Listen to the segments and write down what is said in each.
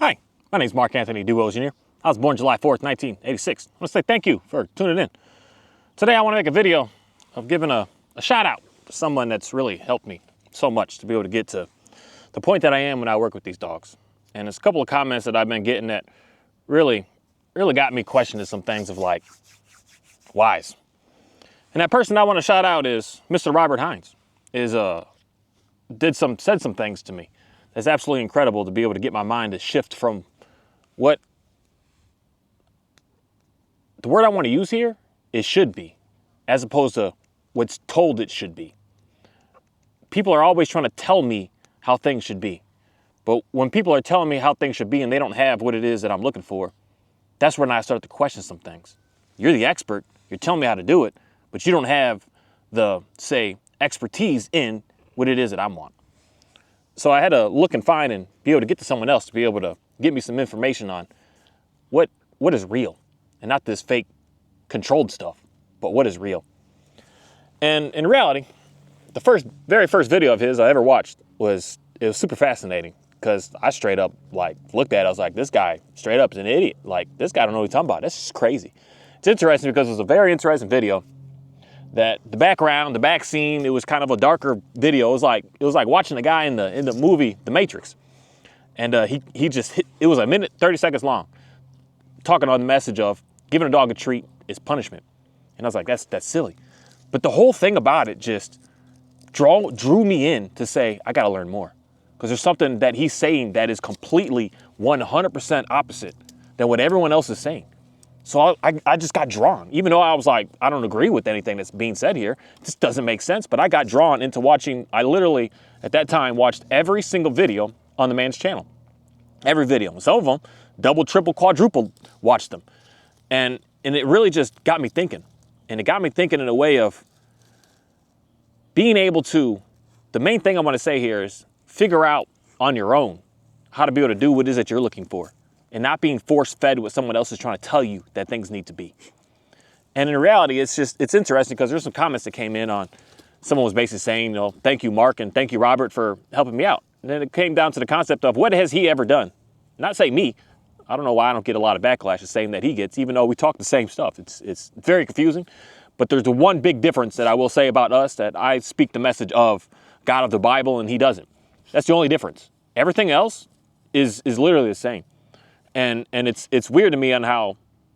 Hi, my name is Mark Anthony Duos Jr. I was born July 4th, 1986. I want to say thank you for tuning in. Today I want to make a video of giving a shout out to someone that's really helped me so much to be able to get to the point that I am when I work with these dogs. And there's a couple of comments that I've been getting that really got me questioning some things of like, whys. And that person I want to shout out is Mr. Robert Hines. Said some things to me. It's absolutely incredible to be able to get my mind to shift from what the word I want to use here is should be, as opposed to what's told it should be. People are always trying to tell me how things should be. But when people are telling me how things should be and they don't have what it is that I'm looking for, that's when I start to question some things. You're the expert, you're telling me how to do it, but you don't have the, say, expertise in what it is that I want. So I had to look and find and be able to get to someone else to be able to get me some information on what is real and not this fake controlled stuff, but what is real. And in reality, the very first video of his I ever watched was super fascinating because I straight up looked at it. I was like, this guy straight up is an idiot. Like, this guy don't know what he's talking about. This is crazy. It's interesting because it was a very interesting video. That the background, the back scene, it was kind of a darker video. It was like watching a guy in the movie The Matrix, and he just hit. It was a minute 30 seconds long, talking on the message of giving a dog a treat is punishment, and I was like, that's silly, but the whole thing about it just drew me in to say I got to learn more, because there's something that he's saying that is completely 100% opposite than what everyone else is saying. So I just got drawn, even though I was like, I don't agree with anything that's being said here. It just doesn't make sense. But I got drawn into watching. I literally, at that time, watched every single video on the man's channel. Every video. Some of them, double, triple, quadruple, watched them. And it really just got me thinking. And it got me thinking in a way of being able to, the main thing I want to say here is figure out on your own how to be able to do what it is that you're looking for. And not being force-fed what someone else is trying to tell you that things need to be. And in reality, it's interesting because there's some comments that came in on, someone was basically saying, thank you, Mark, and thank you, Robert, for helping me out. And then it came down to the concept of what has he ever done? Not say me. I don't know why I don't get a lot of backlash the same that he gets, even though we talk the same stuff. It's very confusing. But there's the one big difference that I will say about us, that I speak the message of God of the Bible and he doesn't. That's the only difference. Everything else is literally the same. And it's weird to me on how,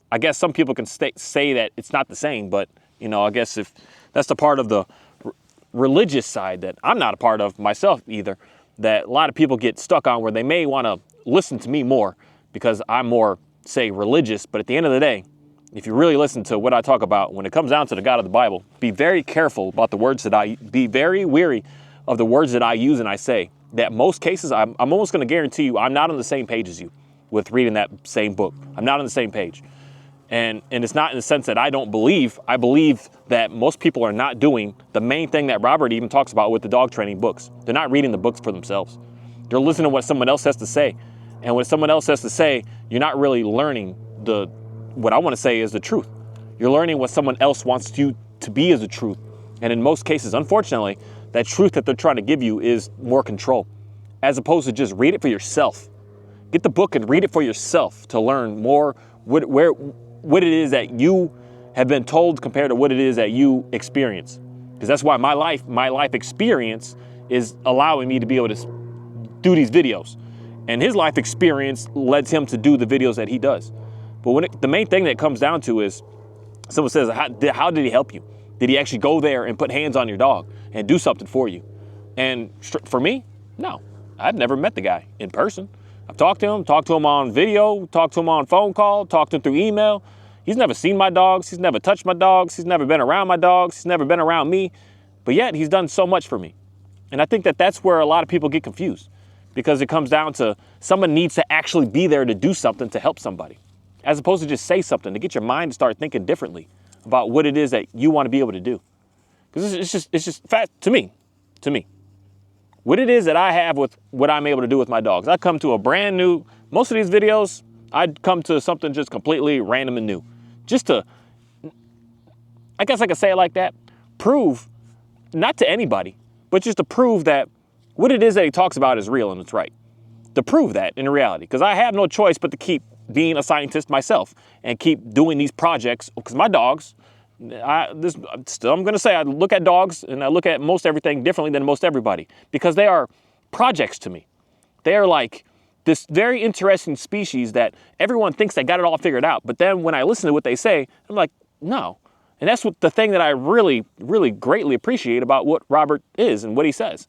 I guess some people can say that it's not the same, but, I guess if that's the part of the religious side that I'm not a part of myself either, that a lot of people get stuck on where they may want to listen to me more because I'm more, say, religious. But at the end of the day, if you really listen to what I talk about, when it comes down to the God of the Bible, be very careful about the words be very wary of the words that I use and I say. That most cases, I'm almost going to guarantee you, I'm not on the same page as you with reading that same book. I'm not on the same page. And it's not in the sense that I don't believe. I believe that most people are not doing the main thing that Robert even talks about with the dog training books. They're not reading the books for themselves. They're listening to what someone else has to say. And what someone else has to say, you're not really learning what I want to say is the truth. You're learning what someone else wants you to be as the truth. And in most cases, unfortunately, that truth that they're trying to give you is more control, as opposed to just read it for yourself. Get the book and read it for yourself to learn more what it is that you have been told compared to what it is that you experience. Because that's why my life experience is allowing me to be able to do these videos. And his life experience led him to do the videos that he does. But the main thing that comes down to is, someone says, how did he help you? Did he actually go there and put hands on your dog and do something for you? And for me, no. I've never met the guy in person. I've talked to him on video, talked to him on phone call, talked to him through email. He's never seen my dogs. He's never touched my dogs. He's never been around my dogs. He's never been around me. But yet he's done so much for me. And I think that that's where a lot of people get confused, because it comes down to someone needs to actually be there to do something to help somebody, as opposed to just say something to get your mind to start thinking differently about what it is that you want to be able to do. Because it's just fact to me. What it is that I have with what I'm able to do with my dogs. I come to a brand new, most of these videos, I'd come to something just completely random and new. Just to, I guess I could say it like that, prove, not to anybody, but just to prove that what it is that he talks about is real and it's right. to prove that in reality, because I have no choice but to keep being a scientist myself and keep doing these projects, because my dogs, I'm going to say I look at dogs and I look at most everything differently than most everybody, because they are projects to me. They are like this very interesting species that everyone thinks they got it all figured out. But then when I listen to what they say, I'm like, no. And that's what the thing that I really, really greatly appreciate about what Robert is and what he says.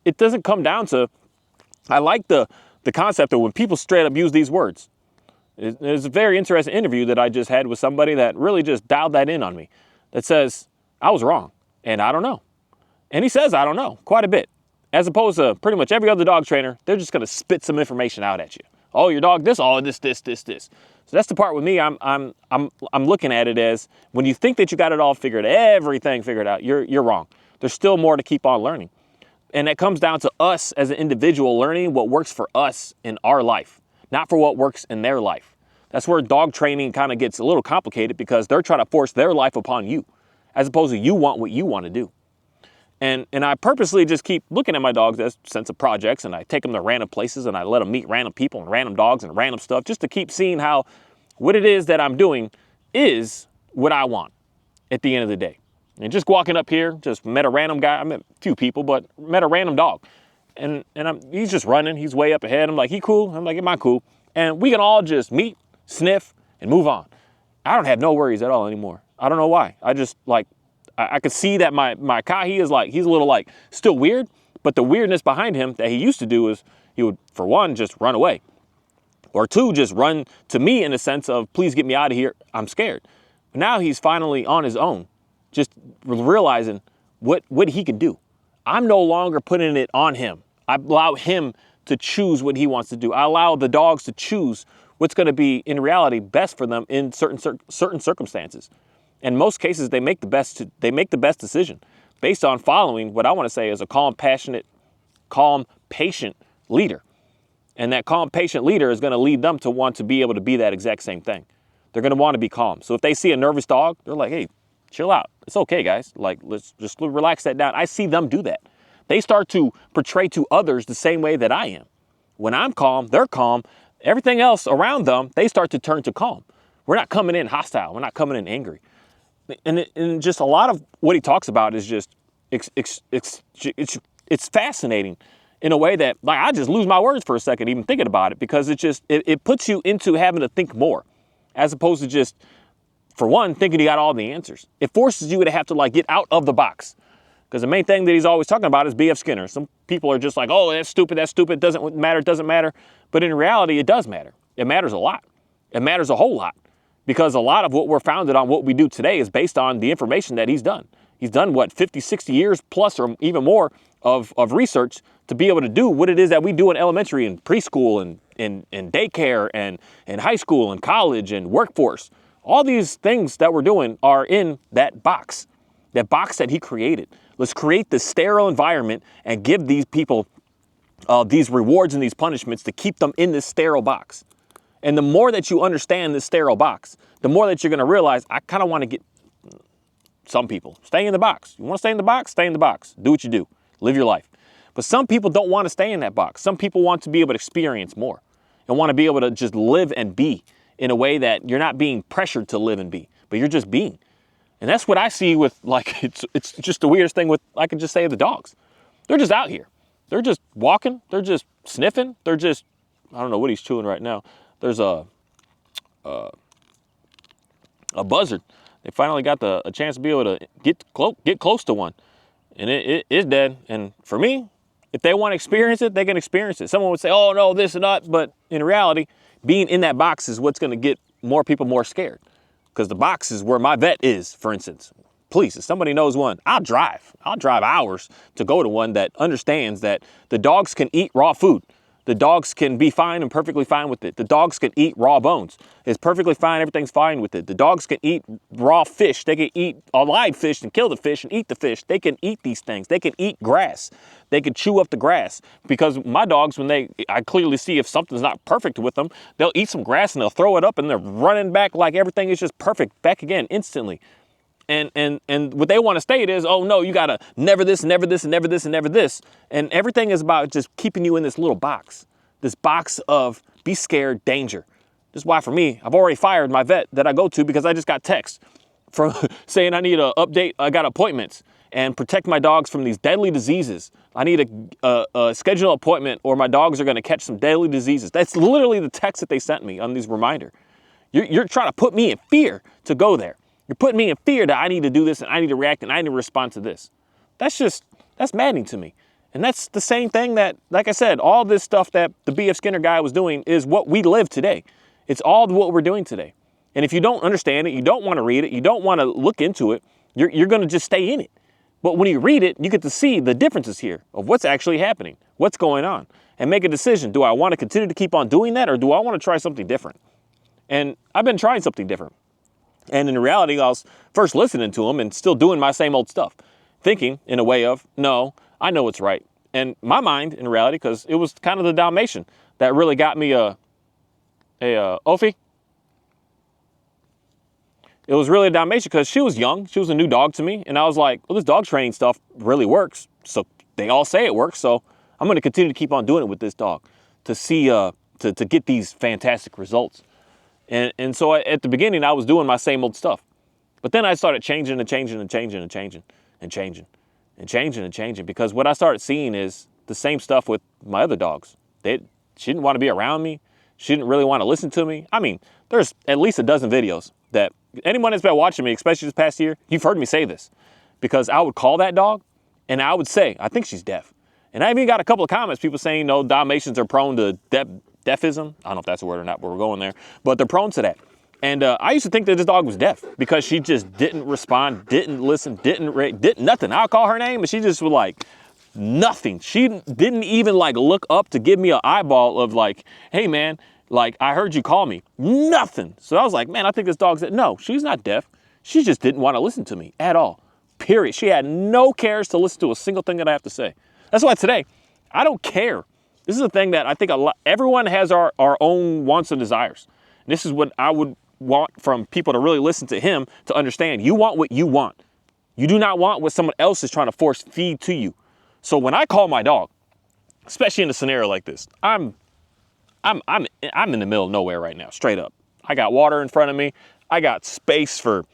It doesn't come down to, I like the concept of when people straight up use these words. There's a very interesting interview that I just had with somebody that really just dialed that in on me, that says, I was wrong and I don't know. And he says, I don't know, quite a bit. As opposed to pretty much every other dog trainer, they're just going to spit some information out at you. Oh, your dog this, oh, this. So that's the part with me. I'm looking at it as, when you think that you got it all everything figured out, you're wrong. There's still more to keep on learning. And that comes down to us as an individual learning what works for us in our life, not for what works in their life. That's where dog training kind of gets a little complicated, because they're trying to force their life upon you, as opposed to you want what you want to do. And I purposely just keep looking at my dogs as sense of projects, and I take them to random places and I let them meet random people and random dogs and random stuff, just to keep seeing how what it is that I'm doing is what I want at the end of the day. And just walking up here, just met a random guy. I met a few people, but met a random dog. And he's just running. He's way up ahead. I'm like, he cool? I'm like, am I cool? And we can all just meet, sniff, and move on. I don't have no worries at all anymore. I don't know why. I just like, I could see that my Kahi is like, he's a little like still weird, but the weirdness behind him that he used to do is he would, for one, just run away. Or two, just run to me in the sense of, please get me out of here, I'm scared. But now he's finally on his own, just realizing what he can do. I'm no longer putting it on him. I allow him to choose what he wants to do. I allow the dogs to choose what's going to be, in reality, best for them in certain circumstances. In most cases, they make the best decision based on following what I want to say is a calm, patient leader. And that calm, patient leader is going to lead them to want to be able to be that exact same thing. They're going to want to be calm. So if they see a nervous dog, they're like, hey, chill out. It's okay, guys. Like, let's just relax that down. I see them do that. They start to portray to others the same way that I am. When I'm calm, they're calm. Everything else around them, they start to turn to calm. We're not coming in hostile. We're not coming in angry. And just a lot of what he talks about is just, it's fascinating in a way that, like, I just lose my words for a second even thinking about it, because it puts you into having to think more, as opposed to just, for one, thinking you got all the answers. It forces you to have to like get out of the box, because the main thing that he's always talking about is B.F. Skinner. Some people are just like, oh, that's stupid, doesn't matter. But in reality, it does matter. It matters a lot. It matters a whole lot. Because a lot of what we're founded on, what we do today, is based on the information that he's done. He's done, what, 50, 60 years plus or even more of research to be able to do what it is that we do in elementary and preschool and in daycare and in high school and college and workforce. All these things that we're doing are in that box that he created. Let's create this sterile environment and give these people these rewards and these punishments to keep them in this sterile box. And the more that you understand this sterile box, the more that you're going to realize, I kind of want to get some people, stay in the box. You want to stay in the box? Stay in the box. Do what you do. Live your life. But some people don't want to stay in that box. Some people want to be able to experience more and want to be able to just live and be in a way that you're not being pressured to live and be, but you're just being. And that's what I see with, like, it's just the weirdest thing with, I can just say, the dogs. They're just out here. They're just walking. They're just sniffing. They're just, I don't know what he's chewing right now. There's a buzzard. They finally got a chance to be able to get close to one, and it is dead. And for me, if they want to experience it, they can experience it. Someone would say, "Oh no, this and that," but in reality, being in that box is what's going to get more people more scared, because the box is where my vet is, for instance. Please, if somebody knows one, I'll drive hours to go to one that understands that the dogs can eat raw food. The dogs can be fine and perfectly fine with it. The dogs can eat raw bones. It's perfectly fine. Everything's fine with it. The dogs can eat raw fish. They can eat a live fish and kill the fish and eat the fish. They can eat these things. They can eat grass. They can chew up the grass. Because my dogs, I clearly see if something's not perfect with them, they'll eat some grass and they'll throw it up and they're running back like everything is just perfect back again instantly. And what they want to state is, oh no, you gotta never this, never this, and never this, and never this. And everything is about just keeping you in this little box. this box of be scared, danger. This is why for me, I've already fired my vet that I go to because I just got text from saying I need an update. I got appointments and protect my dogs from these deadly diseases. I need a schedule appointment or my dogs are going to catch some deadly diseases. That's literally the text that they sent me on these reminder. You're trying to put me in fear to go there. You're putting me in fear that I need to do this and I need to react and I need to respond to this. That's maddening to me. And that's the same thing that, like I said, all this stuff that the B.F. Skinner guy was doing is what we live today. It's all what we're doing today. And if you don't understand it, you don't want to read it, you don't want to look into it, you're going to just stay in it. But when you read it, you get to see the differences here of what's actually happening, what's going on, and make a decision. Do I want to continue to keep on doing that or do I want to try something different? And I've been trying something different. And in reality, I was first listening to him and still doing my same old stuff, thinking in a way of, no, I know what's right. And my mind, in reality, because it was kind of the Dalmatian that really got me a Ophi. It was really a Dalmatian because she was young. She was a new dog to me. And I was like, well, this dog training stuff really works. So they all say it works. So I'm going to continue to keep on doing it with this dog to see, to get these fantastic results. And so at the beginning, I was doing my same old stuff. But then I started changing and changing and changing and changing and changing and changing and changing because what I started seeing is the same stuff with my other dogs. She didn't want to be around me. She didn't really want to listen to me. I mean, there's at least a dozen videos that anyone that's been watching me, especially this past year, you've heard me say this because I would call that dog and I would say, I think she's deaf. And I even got a couple of comments, people saying, no, Dalmatians are prone to deafism. I don't know if that's a word or not, but we're going there. But they're prone to that. And I used to think that this dog was deaf because she just didn't respond, didn't listen, didn't nothing. I'll call her name and she just was like, nothing. She didn't even like look up to give me an eyeball of like, hey man, like I heard you call me. Nothing. So I was like, man, I think this dog's deaf. No, she's not deaf. She just didn't want to listen to me at all. Period. She had no cares to listen to a single thing that I have to say. That's why today, I don't care. This is the thing that I think everyone has our own wants and desires. And this is what I would want from people to really listen to him to understand. You want what you want. You do not want what someone else is trying to force feed to you. So when I call my dog, especially in a scenario like this, I'm in the middle of nowhere right now, straight up. I got water in front of me. I got space for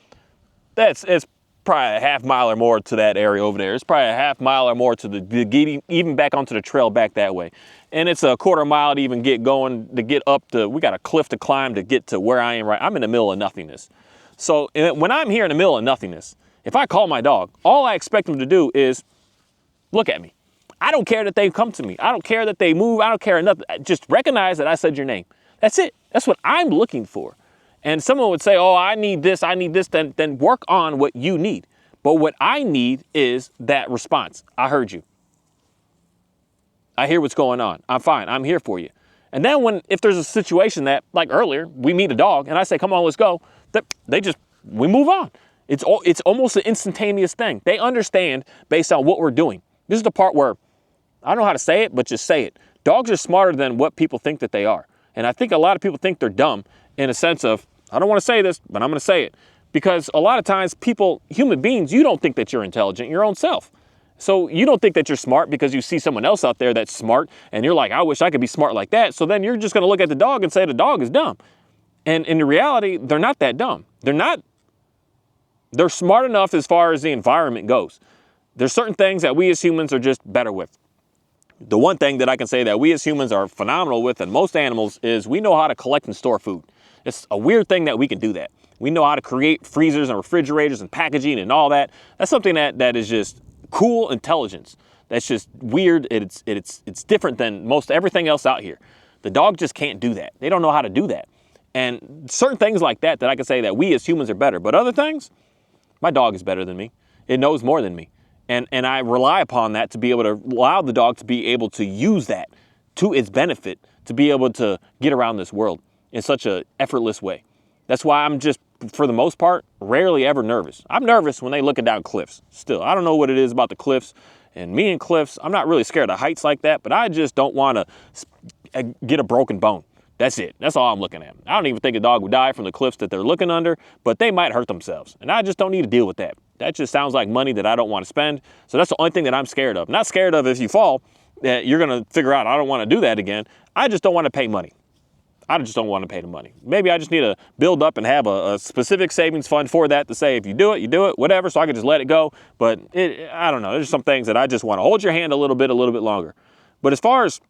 it's probably a half mile or more to that area over there. It's probably a half mile or more to the even back onto the trail back that way. And it's a quarter mile to even get going, to get up to, we got a cliff to climb to get to where I am right. I'm in the middle of nothingness. So when I'm here in the middle of nothingness, if I call my dog, all I expect him to do is look at me. I don't care that they come to me. I don't care that they move. I don't care nothing. Just recognize that I said your name. That's it. That's what I'm looking for. And someone would say, oh, I need this, then work on what you need. But what I need is that response. I heard you. I hear what's going on. I'm fine. I'm here for you. And then if there's a situation that, like earlier, we meet a dog and I say, come on, let's go, we move on. It's almost an instantaneous thing. They understand based on what we're doing. This is the part where I don't know how to say it, but just say it. Dogs are smarter than what people think that they are. And I think a lot of people think they're dumb in a sense of, I don't want to say this, but I'm going to say it. Because a lot of times human beings, you don't think that you're intelligent, your own self. So you don't think that you're smart because you see someone else out there that's smart and you're like, I wish I could be smart like that. So then you're just going to look at the dog and say the dog is dumb. And in reality, they're not that dumb. They're smart enough as far as the environment goes. There's certain things that we as humans are just better with. The one thing that I can say that we as humans are phenomenal with and most animals is we know how to collect and store food. It's a weird thing that we can do that. We know how to create freezers and refrigerators and packaging and all that. That's something that is just cool intelligence. That's just weird. It's different than most everything else out here. The dog just can't do that. They don't know how to do that. And certain things like that I can say that we as humans are better. But other things, my dog is better than me. It knows more than me. And I rely upon that to be able to allow the dog to be able to use that to its benefit, to be able to get around this world in such an effortless way. That's why I'm just, for the most part, rarely ever nervous. I'm nervous when they looking down cliffs still. I don't know what it is about the cliffs and me and cliffs. I'm not really scared of heights like that, but I just don't want to get a broken bone. That's it. That's all I'm looking at. I don't even think a dog would die from the cliffs that they're looking under, but they might hurt themselves. And I just don't need to deal with that. That just sounds like money that I don't want to spend. So that's the only thing that I'm scared of. Not scared of if you fall, that you're going to figure out, I don't want to do that again. I just don't want to pay money. I just don't want to pay the money. Maybe I just need to build up and have a specific savings fund for that to say, if you do it, whatever, so I can just let it go. But I don't know. There's some things that I just want to hold your hand a little bit longer. But as far as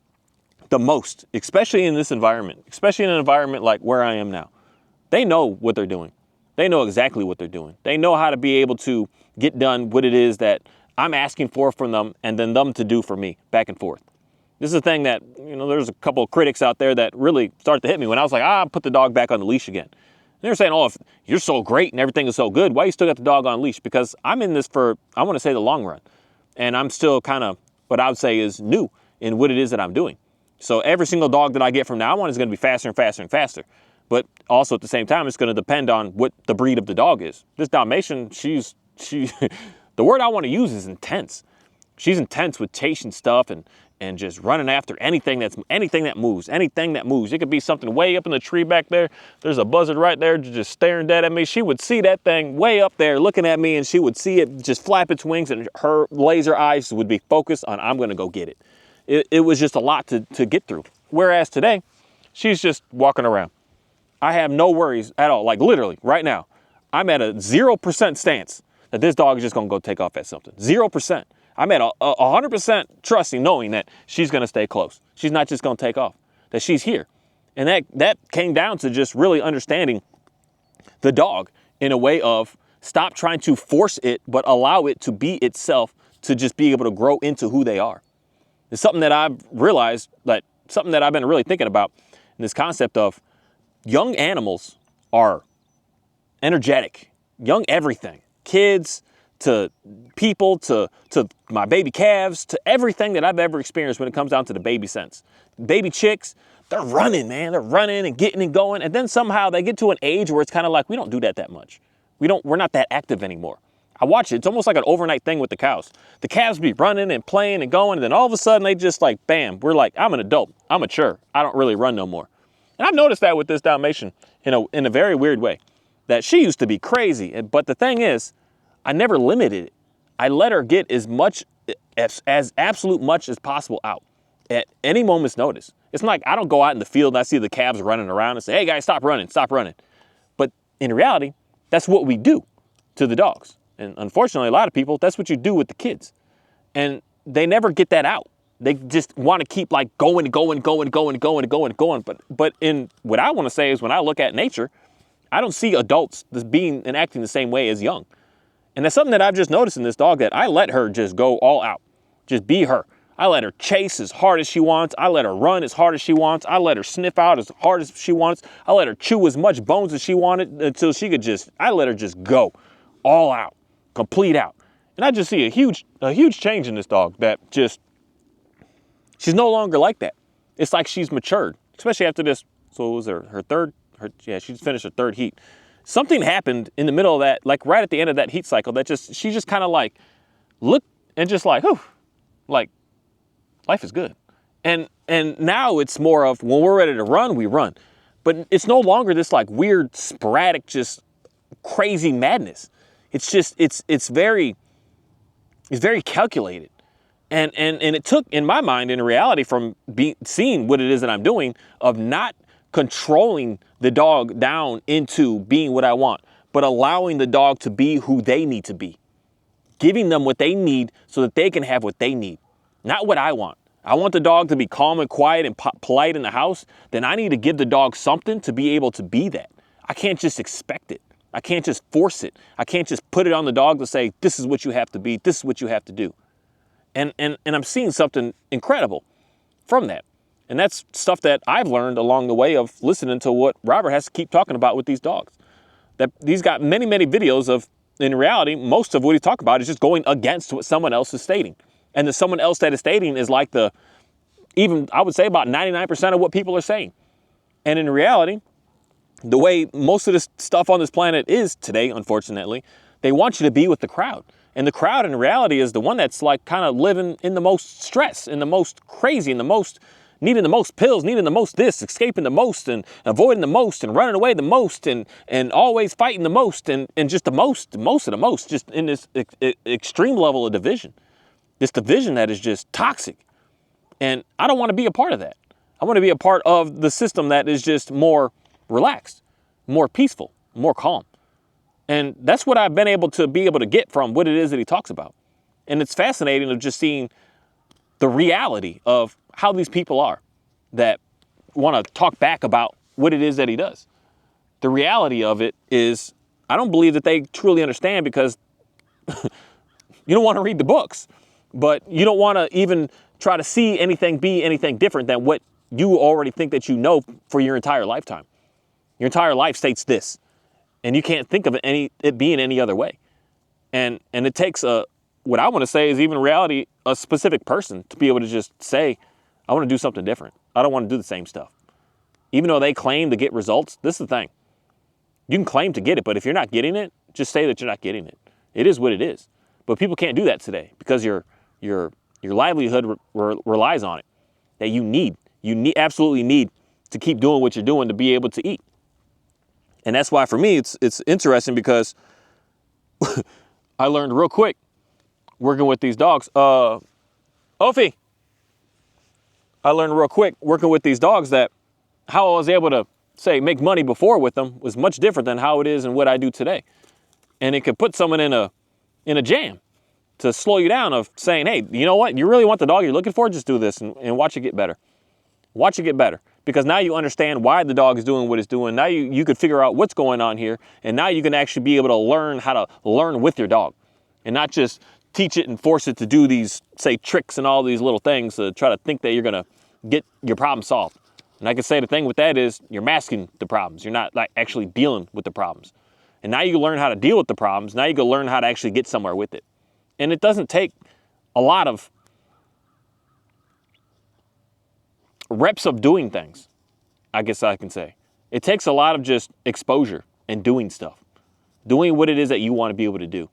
the most, especially in this environment, especially in an environment like where I am now, they know what they're doing. They know exactly what they're doing. They know how to be able to get done what it is that I'm asking for from them and then them to do for me, back and forth. This is a thing that, there's a couple of critics out there that really started to hit me when I was like, put the dog back on the leash again. And they're saying, oh, if you're so great and everything is so good, why you still got the dog on leash? Because I'm in this for, I want to say, the long run. And I'm still kind of what I would say is new in what it is that I'm doing. So every single dog that I get from now on is going to be faster and faster and faster. But also at the same time, it's going to depend on what the breed of the dog is. This Dalmatian, she the word I want to use is intense. She's intense with chasing stuff and just running after anything that moves. It could be something way up in the tree back there. There's a buzzard right there just staring dead at me. She would see that thing way up there looking at me, and she would see it just flap its wings, and her laser eyes would be focused on, I'm going to go get it. It was just a lot to get through. Whereas today, she's just walking around. I have no worries at all. Like literally right now, I'm at a 0% stance that this dog is just going to go take off at something. 0%. I'm at 100% trusting, knowing that she's going to stay close. She's not just going to take off, that she's here. And that came down to just really understanding the dog in a way of stop trying to force it, but allow it to be itself, to just be able to grow into who they are. It's something that I've realized, something that I've been really thinking about, in this concept of young animals are energetic, young everything, kids to people, to my baby calves, to everything that I've ever experienced when it comes down to the baby sense. Baby chicks, they're running, man. They're running and getting and going. And then somehow they get to an age where it's kind of like, we don't do that much. We're not that active anymore. I watch it. It's almost like an overnight thing with the cows. The calves be running and playing and going. And then all of a sudden they just like, bam, we're like, I'm an adult. I'm mature. I don't really run no more. And I've noticed that with this Dalmatian in a very weird way, that she used to be crazy. But the thing is, I never limited it. I let her get as much, as absolute much as possible out at any moment's notice. It's not like I don't go out in the field and I see the calves running around and say, hey guys, stop running. But in reality, that's what we do to the dogs. And unfortunately, a lot of people, that's what you do with the kids. And they never get that out. They just want to keep like going. But in what I want to say is, when I look at nature, I don't see adults being and acting the same way as young. And that's something that I've just noticed in this dog, that I let her just go all out, just be her. I let her chase as hard as she wants. I let her run as hard as she wants. I let her sniff out as hard as she wants. I let her chew as much bones as she wanted until she could I let her just go all out, complete out. And I just see a huge change in this dog, that just, she's no longer like that. It's like she's matured, especially after this. So it was she's finished her third heat. Something happened in the middle of that, like right at the end of that heat cycle, that she just kind of like looked and just like, whew, like life is good. And now it's more of, when we're ready to run, we run. But it's no longer this like weird, sporadic, just crazy madness. It's just, it's very calculated. And it took, in my mind, in reality, from seeing what it is that I'm doing, of not controlling the dog down into being what I want, but allowing the dog to be who they need to be. Giving them what they need so that they can have what they need, not what I want. I want the dog to be calm and quiet and polite in the house. Then I need to give the dog something to be able to be that. I can't just expect it. I can't just force it. I can't just put it on the dog to say, this is what you have to be. This is what you have to do. And I'm seeing something incredible from that. And that's stuff that I've learned along the way of listening to what Robert has to keep talking about with these dogs. That he's got many, many videos of, in reality, most of what he's talking about is just going against what someone else is stating. And the someone else that is stating is like even I would say about 99% of what people are saying. And in reality, the way most of this stuff on this planet is today, unfortunately, they want you to be with the crowd. And the crowd in reality is the one that's like kind of living in the most stress, in the most crazy, in the most needing the most pills, needing the most this, escaping the most, and avoiding the most, and running away the most, and always fighting the most, and just the most of the most, just in this extreme level of division. This division that is just toxic. And I don't want to be a part of that. I want to be a part of the system that is just more relaxed, more peaceful, more calm. And that's what I've been able to get from what it is that he talks about. And it's fascinating of just seeing the reality of how these people are that want to talk back about what it is that he does. The reality of it is, I don't believe that they truly understand, because you don't want to read the books, but you don't want to even try to see anything be anything different than what you already think that you know for your entire lifetime. Your entire life states this, and you can't think of it being any other way. And it takes what I want to say is even reality, a specific person to be able to just say, I want to do something different. I don't want to do the same stuff. Even though they claim to get results, this is the thing. You can claim to get it, but if you're not getting it, just say that you're not getting it. It is what it is. But people can't do that today because your livelihood relies on it. That you absolutely need to keep doing what you're doing to be able to eat. And that's why for me it's interesting, because I learned real quick working with these dogs. Ophi, I learned real quick working with these dogs that how I was able to say make money before with them was much different than how it is and what I do today. And it could put someone in a jam to slow you down of saying, hey, you know what? You really want the dog you're looking for? Just do this and watch it get better. Watch it get better. Because now you understand why the dog is doing what it's doing. Now you could figure out what's going on here. And now you can actually be able to learn how to learn with your dog. And not just teach it and force it to do these, say, tricks and all these little things to try to think that you're going to get your problem solved. And I can say the thing with that is you're masking the problems. You're not like actually dealing with the problems. And now you can learn how to deal with the problems. Now you can learn how to actually get somewhere with it. And it doesn't take a lot of reps of doing things, I guess I can say. It takes a lot of just exposure and doing stuff. Doing what it is that you want to be able to do.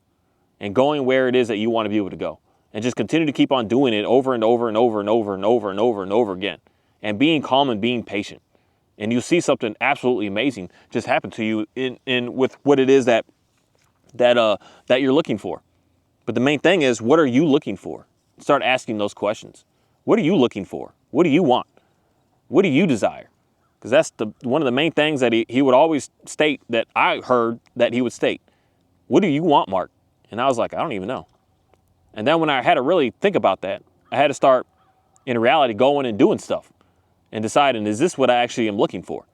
And going where it is that you want to be able to go. And just continue to keep on doing it over and over and over and over and over and over and over again. And being calm and being patient. And you'll see something absolutely amazing just happen to you in with what it is that you're looking for. But the main thing is, what are you looking for? Start asking those questions. What are you looking for? What do you want? What do you desire? Because that's one of the main things that he would always state, that I heard that he would state. What do you want, Mark? And I was like, I don't even know. And then when I had to really think about that, I had to start, in reality, going and doing stuff and deciding, is this what I actually am looking for?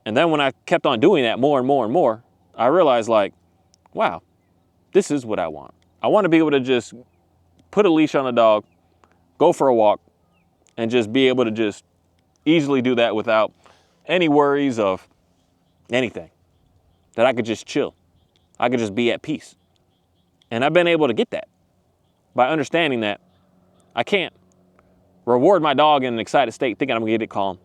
And then when I kept on doing that more and more and more, I realized, like, wow, this is what I want. I want to be able to just put a leash on a dog, go for a walk, and just be able to just easily do that without any worries of anything. That I could just chill. I could just be at peace. And I've been able to get that by understanding that I can't reward my dog in an excited state thinking I'm going to get it calm.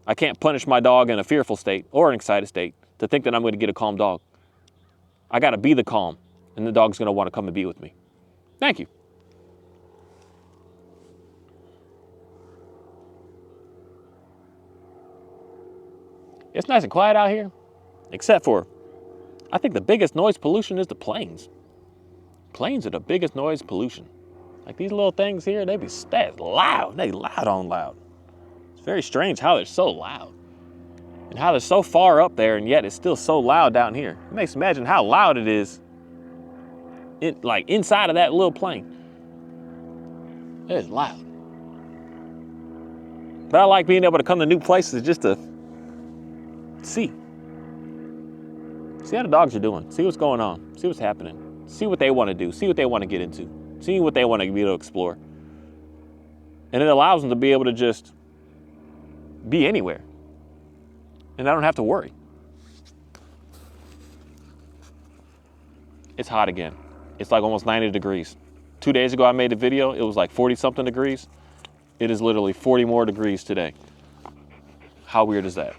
I can't punish my dog in a fearful state or an excited state to think that I'm going to get a calm dog. I got to be the calm, and the dog's going to want to come and be with me. Thank you. It's nice and quiet out here, except for, I think the biggest noise pollution is the planes. Planes are the biggest noise pollution. Like these little things here, they be loud. They loud on loud. It's very strange how they're so loud. And how they're so far up there, and yet it's still so loud down here. It makes you imagine how loud it is like inside of that little plane. It is loud. But I like being able to come to new places just to see how the dogs are doing. See what's going on. See what's happening. See what they want to do. See what they want to get into. See what they want to be able to explore. And it allows them to be able to just be anywhere. And I don't have to worry. It's hot again. It's like almost 90 degrees. 2 days ago I made a video. It was like 40 something degrees. It is literally 40 more degrees today. How weird is that?